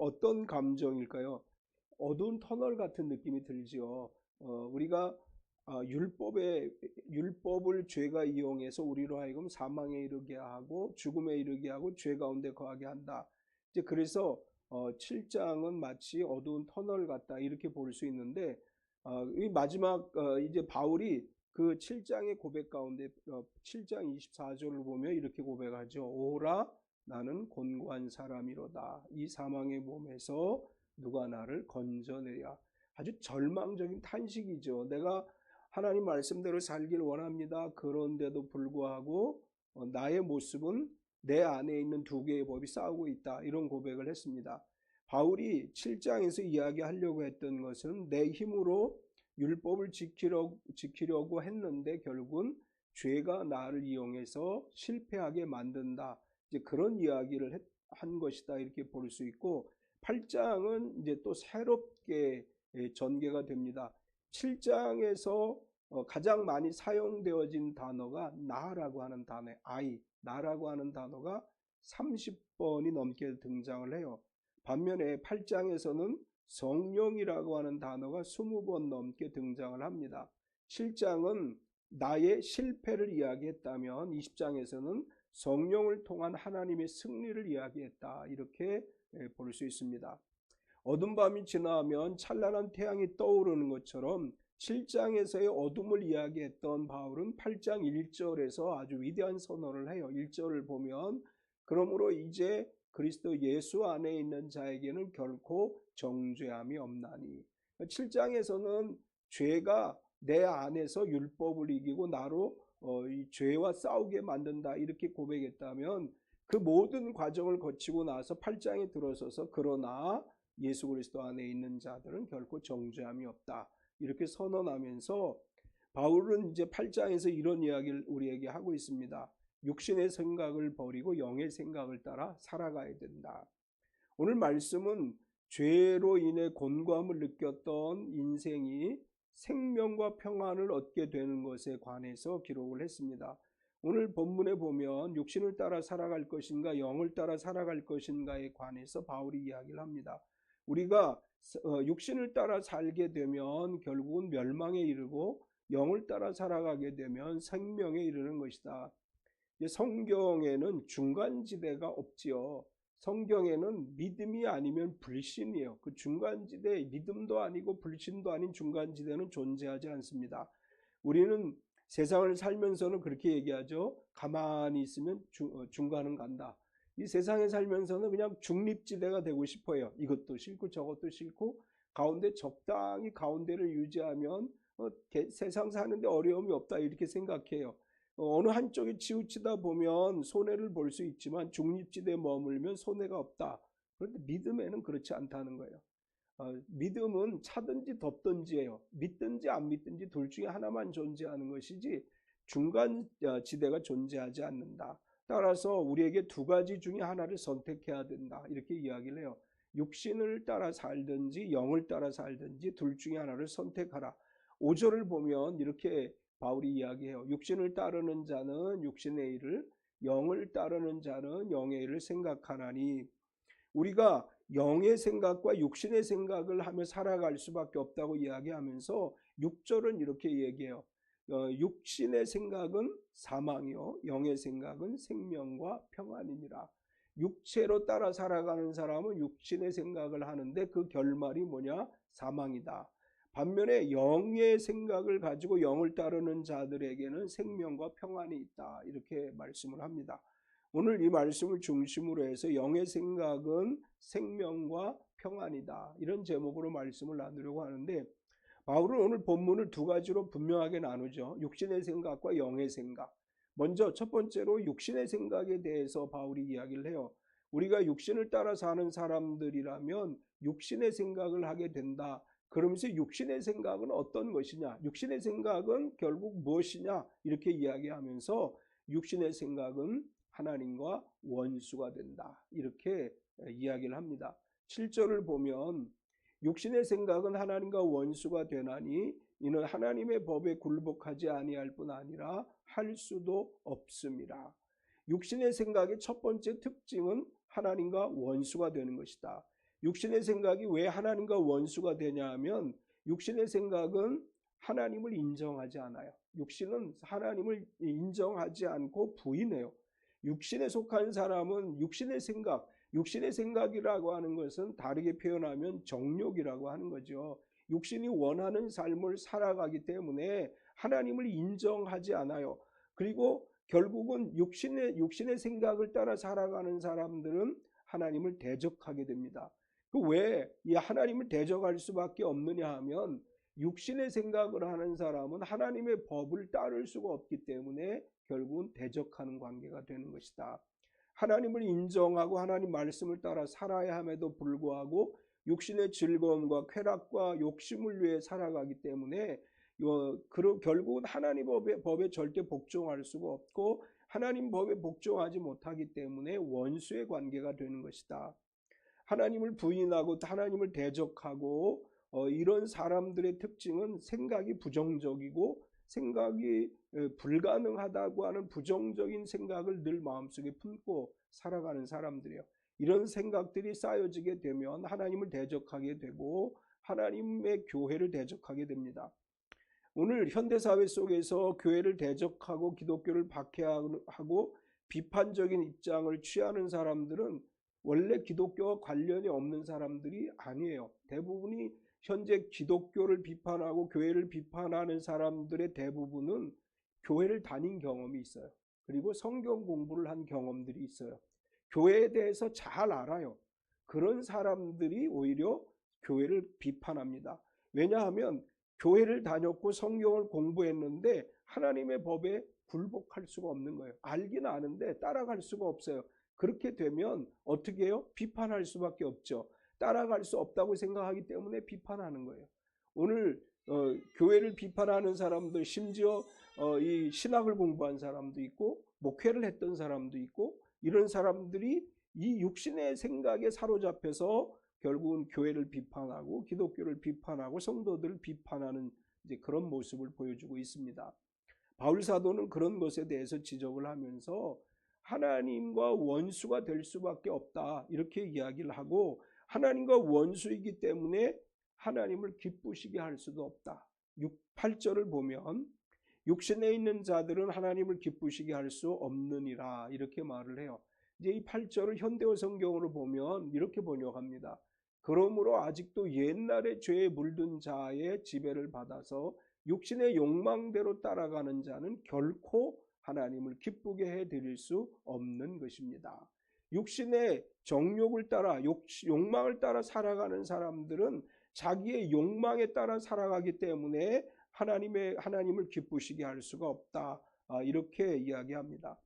어떤 감정일까요? 어두운 터널 같은 느낌이 들지요. 우리가 율법을 죄가 이용해서 우리로 하여금 사망에 이르게 하고 죽음에 이르게 하고 죄 가운데 거하게 한다. 이제 그래서 7장은 마치 어두운 터널 같다 이렇게 볼 수 있는데, 이 마지막 이제 바울이 그 7장의 고백 가운데 7장 24절을 보면 이렇게 고백하죠. 오라 나는 곤고한 사람이로다. 이 사망의 몸에서 누가 나를 건져내랴. 아주 절망적인 탄식이죠. 내가 하나님 말씀대로 살길 원합니다. 그런데도 불구하고 나의 모습은 내 안에 있는 두 개의 법이 싸우고 있다. 이런 고백을 했습니다. 바울이 7장에서 이야기하려고 했던 것은 내 힘으로 율법을 지키려고 했는데 결국은 죄가 나를 이용해서 실패하게 만든다. 이제 그런 이야기를 한 것이다. 이렇게 볼 수 있고, 8장은 이제 또 새롭게 전개가 됩니다. 7장에서 가장 많이 사용되어진 단어가 나라고 하는 단어예요. 나라고 하는 단어가 30번이 넘게 등장을 해요. 반면에 8장에서는 성령이라고 하는 단어가 20번 넘게 등장을 합니다. 7장은 나의 실패를 이야기했다면 20장에서는 성령을 통한 하나님의 승리를 이야기했다. 이렇게 볼 수 있습니다. 어둠 밤이 지나면 찬란한 태양이 떠오르는 것처럼 7장에서의 어둠을 이야기했던 바울은 8장 1절에서 아주 위대한 선언을 해요. 1절을 보면 그러므로 이제 그리스도 예수 안에 있는 자에게는 결코 정죄함이 없나니. 7장에서는 죄가 내 안에서 율법을 이기고 나로 이 죄와 싸우게 만든다 이렇게 고백했다면, 그 모든 과정을 거치고 나서 8장에 들어서서 그러나 예수 그리스도 안에 있는 자들은 결코 정죄함이 없다 이렇게 선언하면서 바울은 이제 8장에서 이런 이야기를 우리에게 하고 있습니다. 육신의 생각을 버리고 영의 생각을 따라 살아가야 된다. 오늘 말씀은 죄로 인해 곤고함을 느꼈던 인생이 생명과 평안을 얻게 되는 것에 관해서 기록을 했습니다. 오늘 본문에 보면 육신을 따라 살아갈 것인가 영을 따라 살아갈 것인가에 관해서 바울이 이야기를 합니다. 우리가 육신을 따라 살게 되면 결국은 멸망에 이르고 영을 따라 살아가게 되면 생명에 이르는 것이다. 성경에는 중간지대가 없지요. 성경에는 믿음이 아니면 불신이에요. 그 중간지대, 믿음도 아니고 불신도 아닌 중간지대는 존재하지 않습니다. 우리는 세상을 살면서는 그렇게 얘기하죠. 가만히 있으면 중간은 간다. 이 세상에 살면서는 그냥 중립지대가 되고 싶어요. 이것도 싫고 저것도 싫고 가운데 적당히 가운데를 유지하면 세상 사는데 어려움이 없다 이렇게 생각해요. 어느 한쪽에 치우치다 보면 손해를 볼 수 있지만 중립지대에 머물면 손해가 없다. 그런데 믿음에는 그렇지 않다는 거예요. 믿음은 차든지 덥든지예요. 믿든지 안 믿든지 둘 중에 하나만 존재하는 것이지 중간 지대가 존재하지 않는다. 따라서 우리에게 두 가지 중에 하나를 선택해야 된다. 이렇게 이야기를 해요. 육신을 따라 살든지 영을 따라 살든지 둘 중에 하나를 선택하라. 5절을 보면 이렇게 바울이 이야기해요. 육신을 따르는 자는 육신의 일을, 영을 따르는 자는 영의 일을 생각하나니. 우리가 영의 생각과 육신의 생각을 하며 살아갈 수밖에 없다고 이야기하면서 6절은 이렇게 얘기해요. 육신의 생각은 사망이요 영의 생각은 생명과 평안이니라. 육체로 따라 살아가는 사람은 육신의 생각을 하는데 그 결말이 뭐냐? 사망이다. 반면에 영의 생각을 가지고 영을 따르는 자들에게는 생명과 평안이 있다. 이렇게 말씀을 합니다. 오늘 이 말씀을 중심으로 해서 영의 생각은 생명과 평안이다. 이런 제목으로 말씀을 나누려고 하는데, 바울은 오늘 본문을 두 가지로 분명하게 나누죠. 육신의 생각과 영의 생각. 먼저 첫 번째로 육신의 생각에 대해서 바울이 이야기를 해요. 우리가 육신을 따라 사는 사람들이라면 육신의 생각을 하게 된다. 그러면서 육신의 생각은 어떤 것이냐? 육신의 생각은 결국 무엇이냐? 이렇게 이야기하면서 육신의 생각은 하나님과 원수가 된다. 이렇게 이야기를 합니다. 7절을 보면 육신의 생각은 하나님과 원수가 되나니 이는 하나님의 법에 굴복하지 아니할 뿐 아니라 할 수도 없음이라. 육신의 생각의 첫 번째 특징은 하나님과 원수가 되는 것이다. 육신의 생각이 왜 하나님과 원수가 되냐 하면 육신의 생각은 하나님을 인정하지 않아요. 육신은 하나님을 인정하지 않고 부인해요. 육신에 속한 사람은 육신의 생각이라고 하는 것은 다르게 표현하면 정욕이라고 하는 거죠. 육신이 원하는 삶을 살아가기 때문에 하나님을 인정하지 않아요. 그리고 결국은 육신의 생각을 따라 살아가는 사람들은 하나님을 대적하게 됩니다. 그 왜 이 하나님을 대적할 수밖에 없느냐 하면 육신의 생각을 하는 사람은 하나님의 법을 따를 수가 없기 때문에 결국은 대적하는 관계가 되는 것이다. 하나님을 인정하고 하나님 말씀을 따라 살아야 함에도 불구하고 육신의 즐거움과 쾌락과 욕심을 위해 살아가기 때문에 결국은 하나님 법에 절대 복종할 수가 없고 하나님 법에 복종하지 못하기 때문에 원수의 관계가 되는 것이다. 하나님을 부인하고 하나님을 대적하고 이런 사람들의 특징은 생각이 부정적이고 생각이 불가능하다고 하는 부정적인 생각을 늘 마음속에 품고 살아가는 사람들이에요. 이런 생각들이 쌓여지게 되면 하나님을 대적하게 되고 하나님의 교회를 대적하게 됩니다. 오늘 현대사회 속에서 교회를 대적하고 기독교를 박해하고 비판적인 입장을 취하는 사람들은 원래 기독교와 관련이 없는 사람들이 아니에요. 대부분이 현재 기독교를 비판하고 교회를 비판하는 사람들의 대부분은 교회를 다닌 경험이 있어요. 그리고 성경 공부를 한 경험들이 있어요. 교회에 대해서 잘 알아요. 그런 사람들이 오히려 교회를 비판합니다. 왜냐하면 교회를 다녔고 성경을 공부했는데 하나님의 법에 굴복할 수가 없는 거예요. 알긴 아는데 따라갈 수가 없어요. 그렇게 되면 어떻게 해요? 비판할 수밖에 없죠. 따라갈 수 없다고 생각하기 때문에 비판하는 거예요. 오늘 교회를 비판하는 사람들, 심지어 이 신학을 공부한 사람도 있고 목회를 했던 사람도 있고 이런 사람들이 이 육신의 생각에 사로잡혀서 결국은 교회를 비판하고 기독교를 비판하고 성도들을 비판하는 이제 그런 모습을 보여주고 있습니다. 바울 사도는 그런 것에 대해서 지적을 하면서 하나님과 원수가 될 수밖에 없다 이렇게 이야기를 하고 하나님과 원수이기 때문에 하나님을 기쁘시게 할 수도 없다. 8절을 보면 육신에 있는 자들은 하나님을 기쁘시게 할 수 없느니라 이렇게 말을 해요. 이제 이 8절을 현대어 성경으로 보면 이렇게 번역합니다. 그러므로 아직도 옛날의 죄에 물든 자의 지배를 받아서 육신의 욕망대로 따라가는 자는 결코 하나님을 기쁘게 해드릴 수 없는 것입니다. 육신의 정욕을 따라 욕망을 따라 살아가는 사람들은 자기의 욕망에 따라 살아가기 때문에 하나님을 기쁘시게 할 수가 없다. 이렇게 이야기합니다.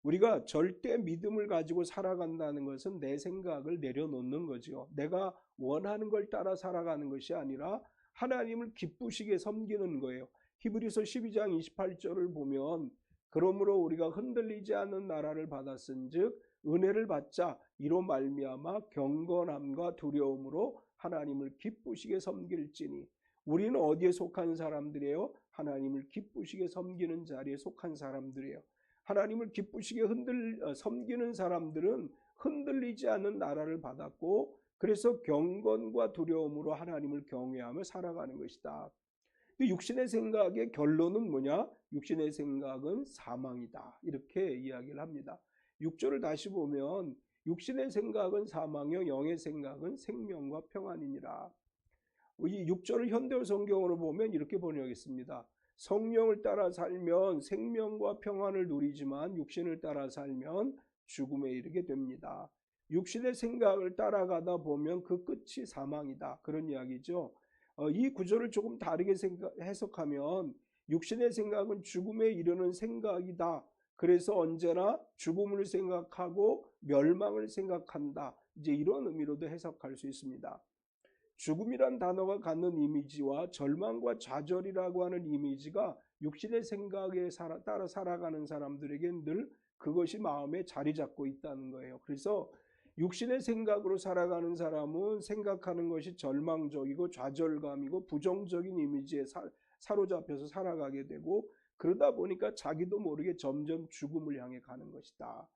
우리가 절대 믿음을 가지고 살아간다는 것은 내 생각을 내려놓는 거죠. 내가 원하는 걸 따라 살아가는 것이 아니라 하나님을 기쁘시게 섬기는 거예요. 히브리서 12장 28절을 보면 그러므로 우리가 흔들리지 않는 나라를 받았은즉 은혜를 받자 이로 말미암아 경건함과 두려움으로 하나님을 기쁘시게 섬길지니 우리는 어디에 속한 사람들이에요? 하나님을 기쁘시게 섬기는 자리에 속한 사람들이에요. 하나님을 기쁘시게 섬기는 사람들은 흔들리지 않는 나라를 받았고 그래서 경건과 두려움으로 하나님을 경외하며 살아가는 것이다. 육신의 생각의 결론은 뭐냐? 육신의 생각은 사망이다. 이렇게 이야기를 합니다. 6절을 다시 보면 육신의 생각은 사망이요 영의 생각은 생명과 평안이니라. 이 6절을 현대어 성경으로 보면 이렇게 번역했습니다. 성령을 따라 살면 생명과 평안을 누리지만 육신을 따라 살면 죽음에 이르게 됩니다. 육신의 생각을 따라가다 보면 그 끝이 사망이다. 그런 이야기죠. 이 구절을 조금 다르게 해석하면 육신의 생각은 죽음에 이르는 생각이다. 그래서 언제나 죽음을 생각하고 멸망을 생각한다. 이제 이런 의미로도 해석할 수 있습니다. 죽음이란 단어가 갖는 이미지와 절망과 좌절이라고 하는 이미지가 육신의 생각에 따라 살아가는 사람들에게 늘 그것이 마음에 자리 잡고 있다는 거예요. 그래서 육신의 생각으로 살아가는 사람은 생각하는 것이 절망적이고 좌절감이고 부정적인 이미지에 사로잡혀서 살아가게 되고 그러다 보니까 자기도 모르게 점점 죽음을 향해 가는 것이다.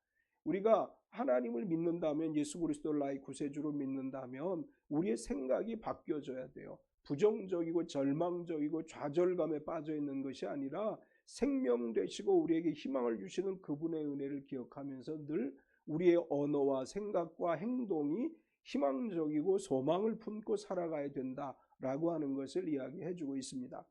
우리가 하나님을 믿는다면, 예수 그리스도를 나의 구세주로 믿는다면 우리의 생각이 바뀌어져야 돼요. 부정적이고 절망적이고 좌절감에 빠져 있는 것이 아니라 생명 되시고 우리에게 희망을 주시는 그분의 은혜를 기억하면서 늘 우리의 언어와 생각과 행동이 희망적이고 소망을 품고 살아가야 된다라고 하는 것을 이야기해 주고 있습니다.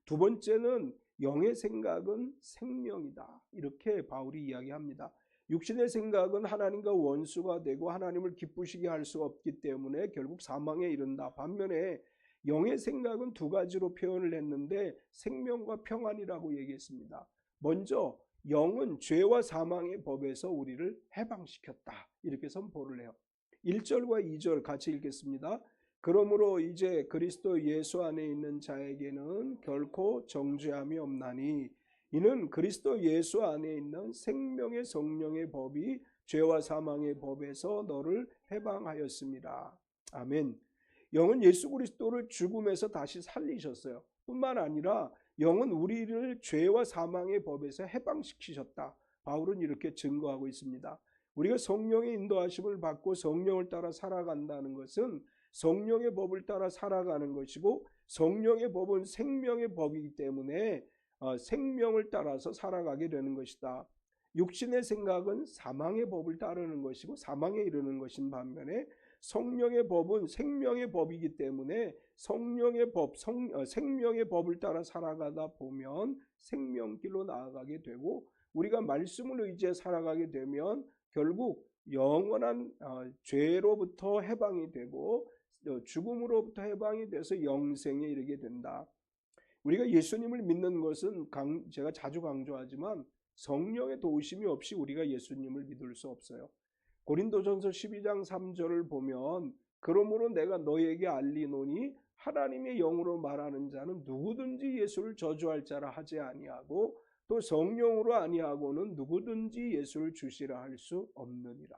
두 번째는 영의 생각은 생명이다, 이렇게 바울이 이야기합니다. 육신의 생각은 하나님과 원수가 되고 하나님을 기쁘시게 할 수 없기 때문에 결국 사망에 이른다. 반면에 영의 생각은 두 가지로 표현을 했는데 생명과 평안이라고 얘기했습니다. 먼저 영은 죄와 사망의 법에서 우리를 해방시켰다, 이렇게 선포를 해요. 1절과 2절 같이 읽겠습니다. 그러므로 이제 그리스도 예수 안에 있는 자에게는 결코 정죄함이 없나니 이는 그리스도 예수 안에 있는 생명의 성령의 법이 죄와 사망의 법에서 너를 해방하였습니다. 아멘. 영은 예수 그리스도를 죽음에서 다시 살리셨어요. 뿐만 아니라 영은 우리를 죄와 사망의 법에서 해방시키셨다. 바울은 이렇게 증거하고 있습니다. 우리가 성령의 인도하심을 받고 성령을 따라 살아간다는 것은 성령의 법을 따라 살아가는 것이고, 성령의 법은 생명의 법이기 때문에 생명을 따라서 살아가게 되는 것이다. 육신의 생각은 사망의 법을 따르는 것이고 사망에 이르는 것인 반면에 성령의 법은 생명의 법이기 때문에 성령의 법, 생명의 법을 따라 살아가다 보면 생명길로 나아가게 되고, 우리가 말씀을 의지해 살아가게 되면 결국 영원한 죄로부터 해방이 되고 죽음으로부터 해방이 돼서 영생에 이르게 된다. 우리가 예수님을 믿는 것은 제가 자주 강조하지만 성령의 도우심이 없이 우리가 예수님을 믿을 수 없어요. 고린도전서 12장 3절을 보면 그러므로 내가 너희에게 알리노니 하나님의 영으로 말하는 자는 누구든지 예수를 저주할 자라 하지 아니하고 또 성령으로 아니하고는 누구든지 예수를 주시라 할 수 없느니라.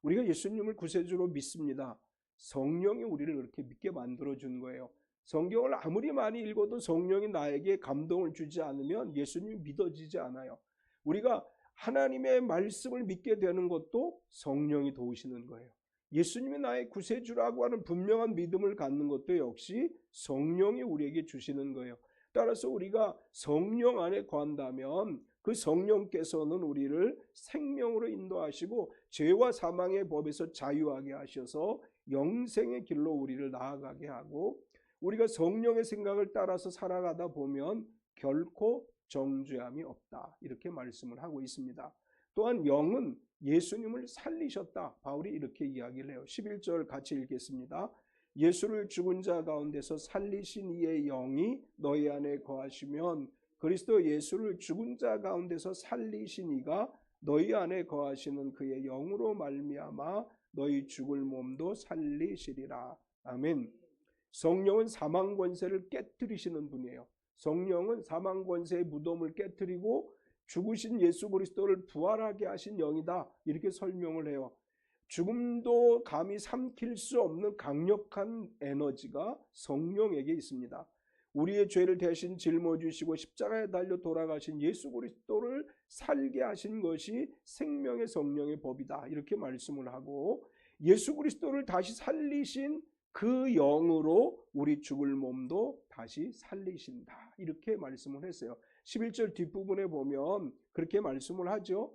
우리가 예수님을 구세주로 믿습니다. 성령이 우리를 그렇게 믿게 만들어준 거예요. 성경을 아무리 많이 읽어도 성령이 나에게 감동을 주지 않으면 예수님이 믿어지지 않아요. 우리가 하나님의 말씀을 믿게 되는 것도 성령이 도우시는 거예요. 예수님이 나의 구세주라고 하는 분명한 믿음을 갖는 것도 역시 성령이 우리에게 주시는 거예요. 따라서 우리가 성령 안에 거한다면 그 성령께서는 우리를 생명으로 인도하시고 죄와 사망의 법에서 자유하게 하셔서 영생의 길로 우리를 나아가게 하고, 우리가 성령의 생각을 따라서 살아가다 보면 결코 정죄함이 없다, 이렇게 말씀을 하고 있습니다. 또한 영은 예수님을 살리셨다, 바울이 이렇게 이야기를 해요. 11절 같이 읽겠습니다. 예수를 죽은 자 가운데서 살리신 이의 영이 너희 안에 거하시면 그리스도 예수를 죽은 자 가운데서 살리신 이가 너희 안에 거하시는 그의 영으로 말미암아 너희 죽을 몸도 살리시리라. 아멘. 성령은 사망 권세를 깨뜨리시는 분이에요. 성령은 사망 권세의 무덤을 깨뜨리고 죽으신 예수 그리스도를 부활하게 하신 영이다, 이렇게 설명을 해요. 죽음도 감히 삼킬 수 없는 강력한 에너지가 성령에게 있습니다. 우리의 죄를 대신 짊어지시고 십자가에 달려 돌아가신 예수 그리스도를 살게 하신 것이 생명의 성령의 법이다, 이렇게 말씀을 하고, 예수 그리스도를 다시 살리신 그 영으로 우리 죽을 몸도 다시 살리신다, 이렇게 말씀을 했어요. 11절 뒷부분에 보면 그렇게 말씀을 하죠.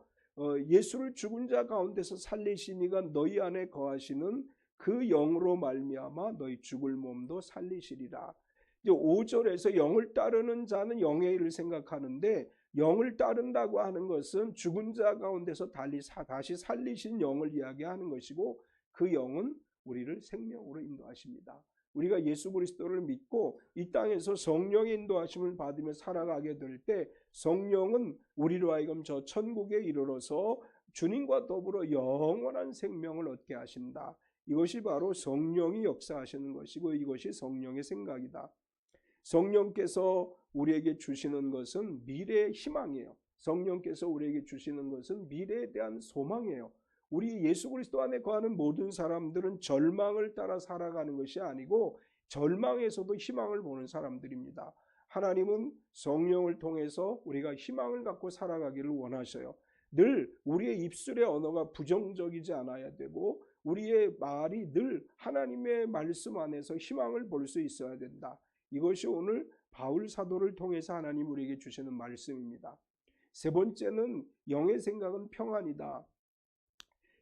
예수를 죽은 자 가운데서 살리신 이가 너희 안에 거하시는 그 영으로 말미암아 너희 죽을 몸도 살리시리라. 이제 5절에서 영을 따르는 자는 영의 일을 생각하는데, 영을 따른다고 하는 것은 죽은 자 가운데서 다시 살리신 영을 이야기하는 것이고, 그 영은 우리를 생명으로 인도하십니다. 우리가 예수 그리스도를 믿고 이 땅에서 성령의 인도하심을 받으며 살아가게 될 때 성령은 우리로 하여금 저 천국에 이르러서 주님과 더불어 영원한 생명을 얻게 하신다. 이것이 바로 성령이 역사하시는 것이고 이것이 성령의 생각이다. 성령께서 우리에게 주시는 것은 미래의 희망이에요. 성령께서 우리에게 주시는 것은 미래에 대한 소망이에요. 우리 예수 그리스도 안에 거하는 모든 사람들은 절망을 따라 살아가는 것이 아니고 절망에서도 희망을 보는 사람들입니다. 하나님은 성령을 통해서 우리가 희망을 갖고 살아가기를 원하셔요. 늘 우리의 입술의 언어가 부정적이지 않아야 되고 우리의 말이 늘 하나님의 말씀 안에서 희망을 볼 수 있어야 된다. 이것이 오늘 바울 사도를 통해서 하나님 우리에게 주시는 말씀입니다. 세 번째는 영의 생각은 평안이다.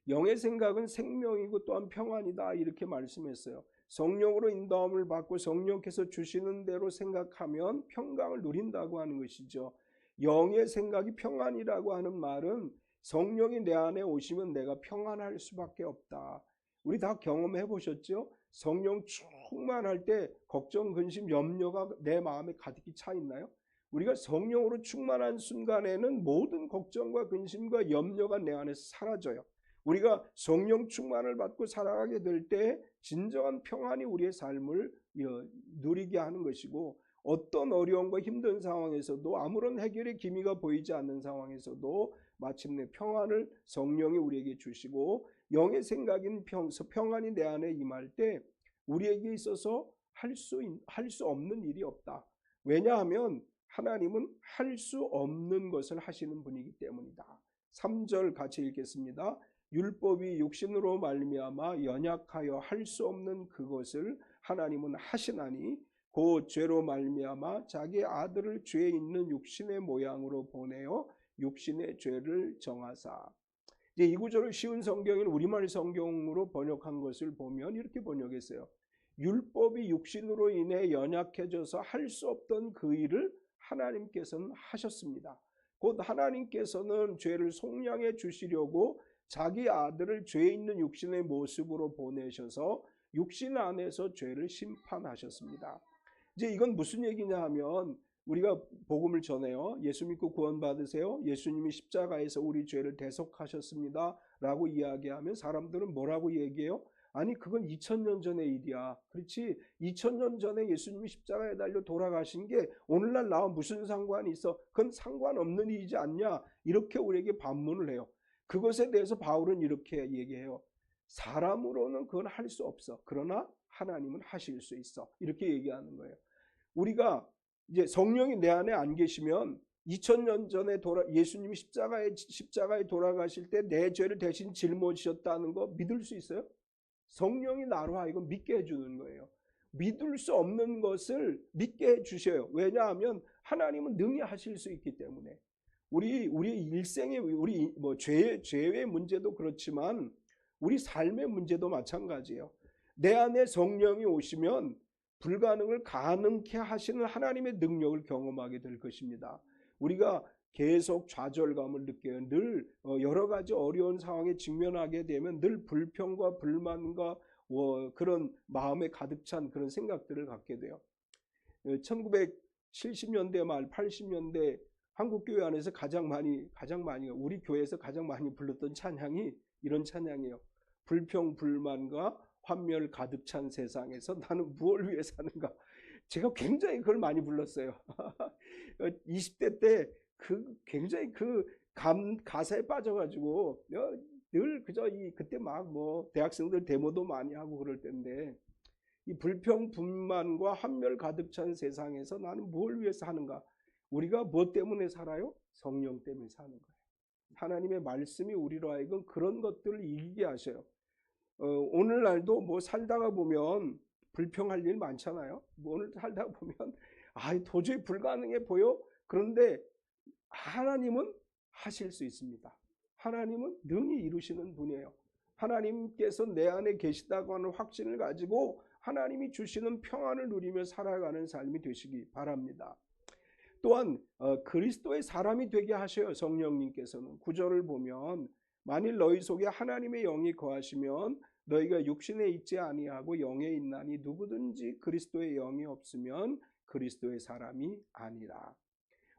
영의 생각은 생명이고 또한 평안이다 이렇게 말씀했어요. 성령으로 인도함을 받고 성령께서 주시는 대로 생각하면 평강을 누린다고 하는 것이죠. 영의 생각이 평안이라고 하는 말은 성령이 내 안에 오시면 내가 평안할 수밖에 없다. 우리 다 경험해 보셨죠? 성령 충만할 때 걱정, 근심, 염려가 내 마음에 가득히 차 있나요? 우리가 성령으로 충만한 순간에는 모든 걱정과 근심과 염려가 내 안에서 사라져요. 우리가 성령 충만을 받고 살아가게 될 때 진정한 평안이 우리의 삶을 누리게 하는 것이고, 어떤 어려움과 힘든 상황에서도 아무런 해결의 기미가 보이지 않는 상황에서도 마침내 평안을 성령이 우리에게 주시고, 영의 생각인 평안이 내 안에 임할 때 우리에게 있어서 할 수 없는 일이 없다. 왜냐하면 하나님은 할 수 없는 것을 하시는 분이기 때문이다. 3절 같이 읽겠습니다. 율법이 육신으로 말미암아 연약하여 할 수 없는 그것을 하나님은 하시나니 곧 죄로 말미암아 자기 아들을 죄 있는 육신의 모양으로 보내어 육신의 죄를 정하사. 이제 이 구절을 쉬운 성경인 우리말 성경으로 번역한 것을 보면 이렇게 번역했어요. 율법이 육신으로 인해 연약해져서 할 수 없던 그 일을 하나님께서는 하셨습니다. 곧 하나님께서는 죄를 속량해 주시려고 자기 아들을 죄 있는 육신의 모습으로 보내셔서 육신 안에서 죄를 심판하셨습니다. 이제 이건 무슨 얘기냐 하면, 우리가 복음을 전해요. 예수 믿고 구원 받으세요. 예수님이 십자가에서 우리 죄를 대속하셨습니다 라고 이야기하면 사람들은 뭐라고 얘기해요? 아니 그건 2000년 전의 일이야. 그렇지, 2000년 전에 예수님이 십자가에 달려 돌아가신 게 오늘날 나와 무슨 상관이 있어? 그건 상관없는 일이지 않냐? 이렇게 우리에게 반문을 해요. 그것에 대해서 바울은 이렇게 얘기해요. 사람으로는 그건 할 수 없어. 그러나 하나님은 하실 수 있어. 이렇게 얘기하는 거예요. 우리가 이제 성령이 내 안에 안 계시면 2000년 전에 예수님이 십자가에 돌아가실 때 내 죄를 대신 짊어지셨다는 거 믿을 수 있어요? 성령이 나로 하여금 믿게 해주는 거예요. 믿을 수 없는 것을 믿게 해주셔요. 왜냐하면 하나님은 능히 하실 수 있기 때문에. 우리 일생의 우리 죄의 문제도 그렇지만 우리 삶의 문제도 마찬가지예요. 내 안에 성령이 오시면 불가능을 가능케 하시는 하나님의 능력을 경험하게 될 것입니다. 우리가 계속 좌절감을 느껴요. 늘 여러 가지 어려운 상황에 직면하게 되면 늘 불평과 불만과 그런 마음에 가득 찬 그런 생각들을 갖게 돼요. 1970년대 말 80년대 한국 교회 안에서 가장 많이 우리 교회에서 가장 많이 불렀던 찬양이 이런 찬양이에요. 불평 불만과 환멸 가득 찬 세상에서 나는 무엇을 위해 사는가. 제가 굉장히 그걸 많이 불렀어요. 20대 때 굉장히 가사에 빠져가지고 늘 그저 그때 막 대학생들 데모도 많이 하고 그럴 때인데, 이 불평 불만과 환멸 가득 찬 세상에서 나는 뭘 위해서 하는가. 우리가 뭐 때문에 살아요? 성령 때문에 사는 거예요. 하나님의 말씀이 우리로 하여금 그런 것들을 이기게 하셔요. 오늘날도 살다가 보면 불평할 일 많잖아요. 오늘 살다가 보면 도저히 불가능해 보여. 그런데 하나님은 하실 수 있습니다. 하나님은 능히 이루시는 분이에요. 하나님께서 내 안에 계시다고 하는 확신을 가지고 하나님이 주시는 평안을 누리며 살아가는 삶이 되시기 바랍니다. 또한 그리스도의 사람이 되게 하셔요. 성령님께서는 9절을 보면 만일 너희 속에 하나님의 영이 거하시면 너희가 육신에 있지 아니하고 영에 있나니 누구든지 그리스도의 영이 없으면 그리스도의 사람이 아니라.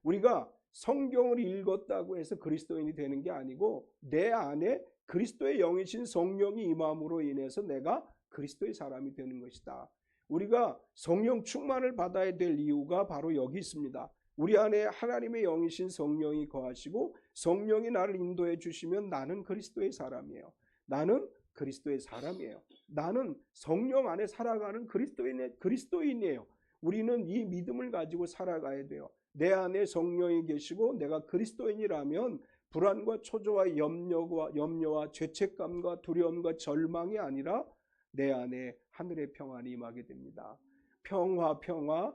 우리가 성경을 읽었다고 해서 그리스도인이 되는 게 아니고 내 안에 그리스도의 영이신 성령이 임함으로 인해서 내가 그리스도의 사람이 되는 것이다. 우리가 성령 충만을 받아야 될 이유가 바로 여기 있습니다. 우리 안에 하나님의 영이신 성령이 거하시고 성령이 나를 인도해 주시면 나는 그리스도의 사람이에요. 나는 그리스도의 사람이에요. 나는 성령 안에 살아가는 그리스도인이에요. 우리는 이 믿음을 가지고 살아가야 돼요. 내 안에 성령이 계시고 내가 그리스도인이라면 불안과 초조와 염려와 죄책감과 두려움과 절망이 아니라 내 안에 하늘의 평안이 임하게 됩니다. 평화,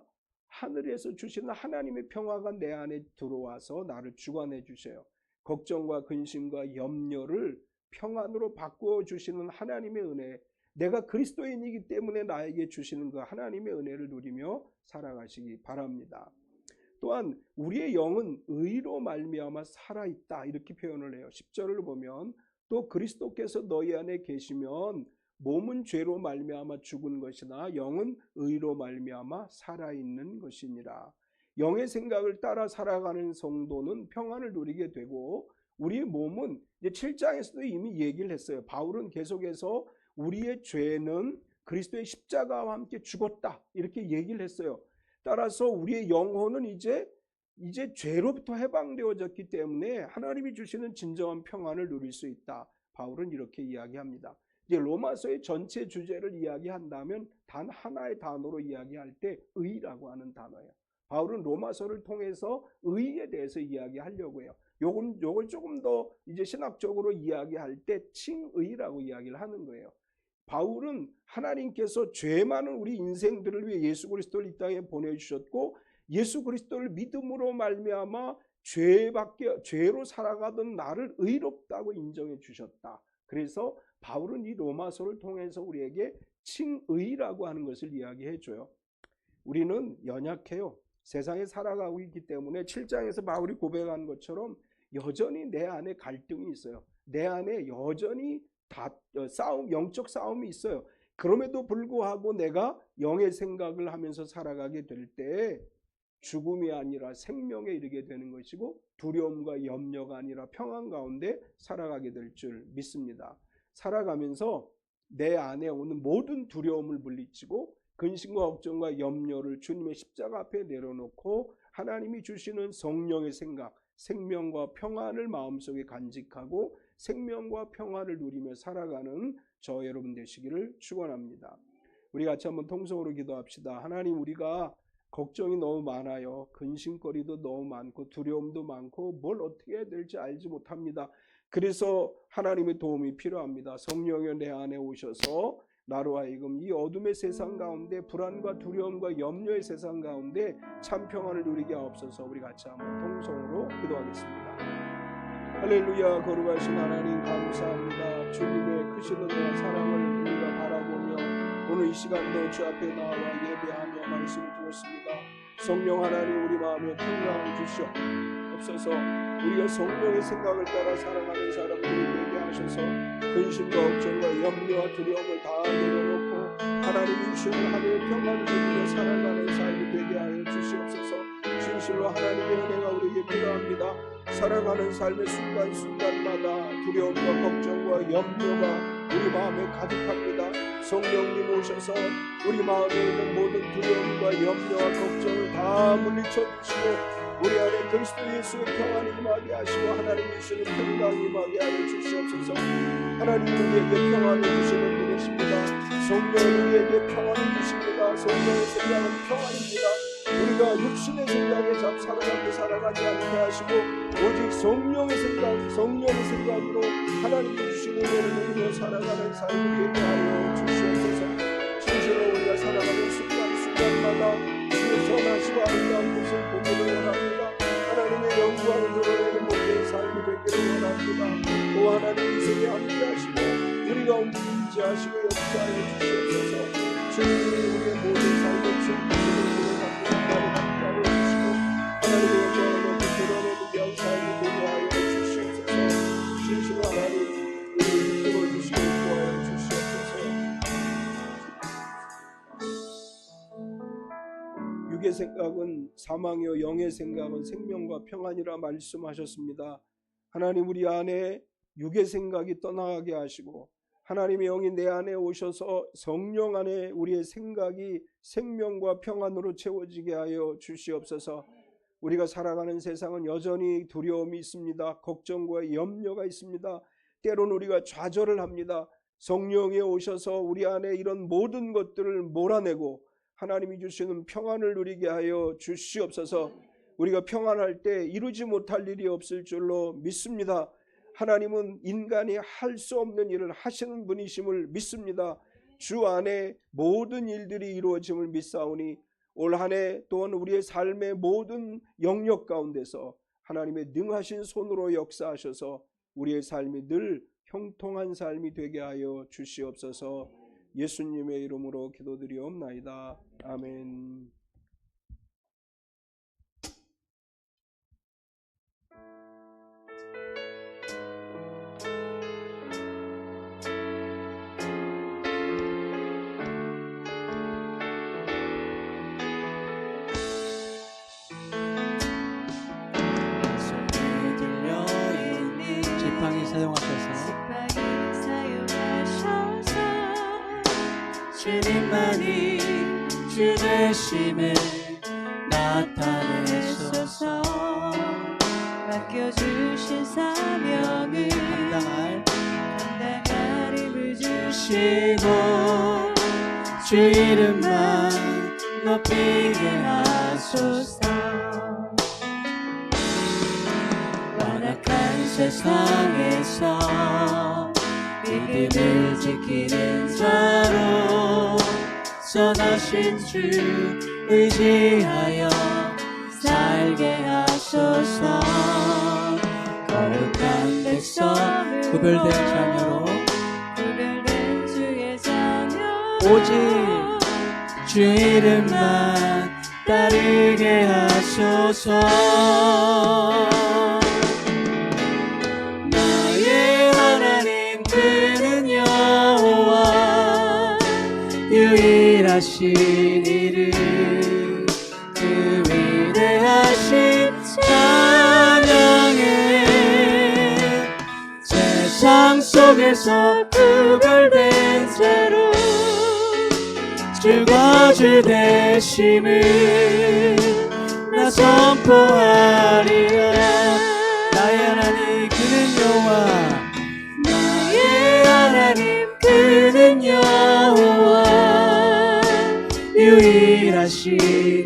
하늘에서 주시는 하나님의 평화가 내 안에 들어와서 나를 주관해 주셔요. 걱정과 근심과 염려를 평안으로 바꾸어 주시는 하나님의 은혜, 내가 그리스도인이기 때문에 나에게 주시는 그 하나님의 은혜를 누리며 살아가시기 바랍니다. 또한 우리의 영은 의로 말미암아 살아있다 이렇게 표현을 해요. 10절을 보면 또 그리스도께서 너희 안에 계시면 몸은 죄로 말미암아 죽은 것이나 영은 의로 말미암아 살아있는 것이니라. 영의 생각을 따라 살아가는 성도는 평안을 누리게 되고, 우리의 몸은 이제 7장에서도 이미 얘기를 했어요. 바울은 계속해서 우리의 죄는 그리스도의 십자가와 함께 죽었다 이렇게 얘기를 했어요. 따라서 우리의 영혼은 이제 죄로부터 해방되어졌기 때문에 하나님이 주시는 진정한 평안을 누릴 수 있다. 바울은 이렇게 이야기합니다. 이제 로마서의 전체 주제를 이야기한다면 단 하나의 단어로 이야기할 때 의라고 하는 단어예요. 바울은 로마서를 통해서 의에 대해서 이야기하려고 해요. 요걸 조금 더 이제 신학적으로 이야기할 때 칭의라고 이야기를 하는 거예요. 바울은 하나님께서 죄 많은 우리 인생들을 위해 예수 그리스도를 이 땅에 보내주셨고, 예수 그리스도를 믿음으로 말미암아 죄로 살아가던 나를 의롭다고 인정해 주셨다. 그래서 바울은 이 로마서를 통해서 우리에게 칭의라고 하는 것을 이야기해 줘요. 우리는 연약해요. 세상에 살아가고 있기 때문에 7장에서 바울이 고백한 것처럼 여전히 내 안에 갈등이 있어요. 내 안에 여전히 영적 싸움이 있어요. 그럼에도 불구하고 내가 영의 생각을 하면서 살아가게 될 때 죽음이 아니라 생명에 이르게 되는 것이고, 두려움과 염려가 아니라 평안 가운데 살아가게 될 줄 믿습니다. 살아가면서 내 안에 오는 모든 두려움을 물리치고 근심과 걱정과 염려를 주님의 십자가 앞에 내려놓고 하나님이 주시는 성령의 생각, 생명과 평안을 마음속에 간직하고 생명과 평안을 누리며 살아가는 저 여러분 되시기를 축원합니다. 우리 같이 한번 통성으로 기도합시다. 하나님, 우리가 걱정이 너무 많아요. 근심거리도 너무 많고 두려움도 많고 뭘 어떻게 해야 될지 알지 못합니다. 그래서 하나님의 도움이 필요합니다. 성령이 내 안에 오셔서 나로 하여금 이 어둠의 세상 가운데, 불안과 두려움과 염려의 세상 가운데 참 평안을 누리게 하옵소서. 우리 같이 한번 통성으로 기도하겠습니다. 할렐루야. 거룩하신 하나님 감사합니다. 주님의 크신 은혜와 사랑을 우리가 바라보며 오늘 이 시간도 주 앞에 나와 예배하며 말씀을 들었습니다. 성령 하나님, 우리 마음에 평강을 주시옵소서. 우리가 성령의 생각을 따라 살아가는 사람들이 되게 하셔서 근심과 걱정과 염려와 두려움을 다 내려놓고 하나님이 주시는 하늘의 평안을 누리며 살아가는 삶이 되게 하여 주시옵소서. 진실로 하나님의 은혜가 우리에게 필요합니다. 살아가는 삶의 순간순간마다 두려움과 걱정과 염려가 우리 마음에 가득합니다. 성령님 오셔서 우리 마음에 있는 모든 두려움과 염려와 걱정을 다 물리쳐 주시고 우리 안에 그리스도 예수의 평안이 임하게 하시고 하나님이 주시는 평강이 임하게 하여 주시옵소서. 하나님, 우리에게 평안을 주시는 분이십니다. 성령 우리에게 평안을 주십니다. 성령의 생각은 평안입니다. 우리가 육신의 생각에 사로잡혀 살아가지 않게 하시고 오직 성령의 생각으로 하나님이 주시는 은혜를 누리며 살아가는 삶이 되게 하여 주시옵소서. 진실로 우리가 살아가는 순간순간마다 주의 선하시고 아름다운 것을 보기를 원합니다. 하나님의 영광을 드러내는 모든 삶이 되기를 원합니다. 오 하나님, 이 속에 함께하시고 우리 가운데 임재하시고 역사하여 주시옵소서. 주님이 우리의 모든 삶을 주님으로 들어갑니다. 나를 함께하여 주시고 하나님의 영광을 드러내는 귀한 삶이 되게 하여 주시옵소서. 진실로 하나님, 우리를 이끌어주시고 구하여 주시옵소서. 육의 생각은 사망이요 영의 생각은 생명과 평안이라 말씀하셨습니다. 하나님, 우리 안에 육의 생각이 떠나가게 하시고 하나님의 영이 내 안에 오셔서 성령 안에 우리의 생각이 생명과 평안으로 채워지게 하여 주시옵소서. 우리가 살아가는 세상은 여전히 두려움이 있습니다. 걱정과 염려가 있습니다. 때로는 우리가 좌절을 합니다. 성령이 오셔서 우리 안에 이런 모든 것들을 몰아내고 하나님이 주시는 평안을 누리게 하여 주시옵소서. 우리가 평안할 때 이루지 못할 일이 없을 줄로 믿습니다. 하나님은 인간이 할 수 없는 일을 하시는 분이심을 믿습니다. 주 안에 모든 일들이 이루어짐을 믿사오니 올 한 해 또한 우리의 삶의 모든 영역 가운데서 하나님의 능하신 손으로 역사하셔서 우리의 삶이 늘 형통한 삶이 되게 하여 주시옵소서. 예수님의 이름으로 기도드리옵나이다. 아멘. 지팡이 사용하셔서 주님만이 주 되심을 나타내소서. 맡겨주신 사명을 감당할 힘을 주시고 주 이름만 높이게 하소서. 완악한 세상에서 믿음을 지키는 자로 선하신 주 의지하여 살게 하소서. 거룩한 백성 구별된 자녀로 구별된 주의 자녀로 오직 주 이름만 따르게 하소서. 나의 하나님 그는 여호와 유일하신 이름 그 위대하신 찬양해. 세상 속에서 구별된 자로 주가 주 되심을 나 선포하리라. 나의 하나님 그는 여호와 나의 하나님 그는 여호와 유일하신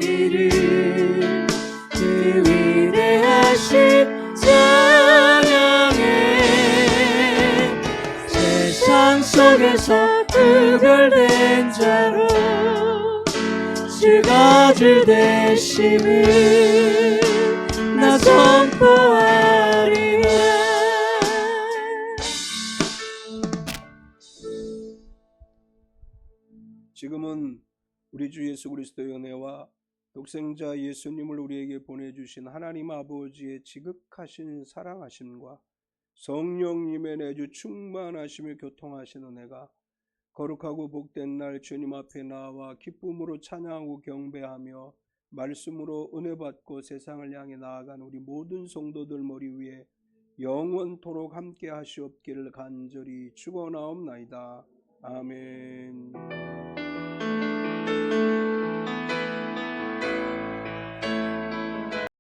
이름 그 위대하신 찬양해. 세상 속에서 구별된 자로 주가 주 되심을 나 선포하리라. 지금은 우리 주 예수 그리스도의 은혜와 독생자 예수님을 우리에게 보내주신 하나님 아버지의 지극하신 사랑하심과 성령님의 내주 충만하심을 교통하신 은혜가 거룩하고 복된 날 주님 앞에 나와 기쁨으로 찬양하고 경배하며 말씀으로 은혜 받고 세상을 향해 나아간 우리 모든 성도들 머리 위에 영원토록 함께 하시옵기를 간절히 축원하옵나이다. 아멘.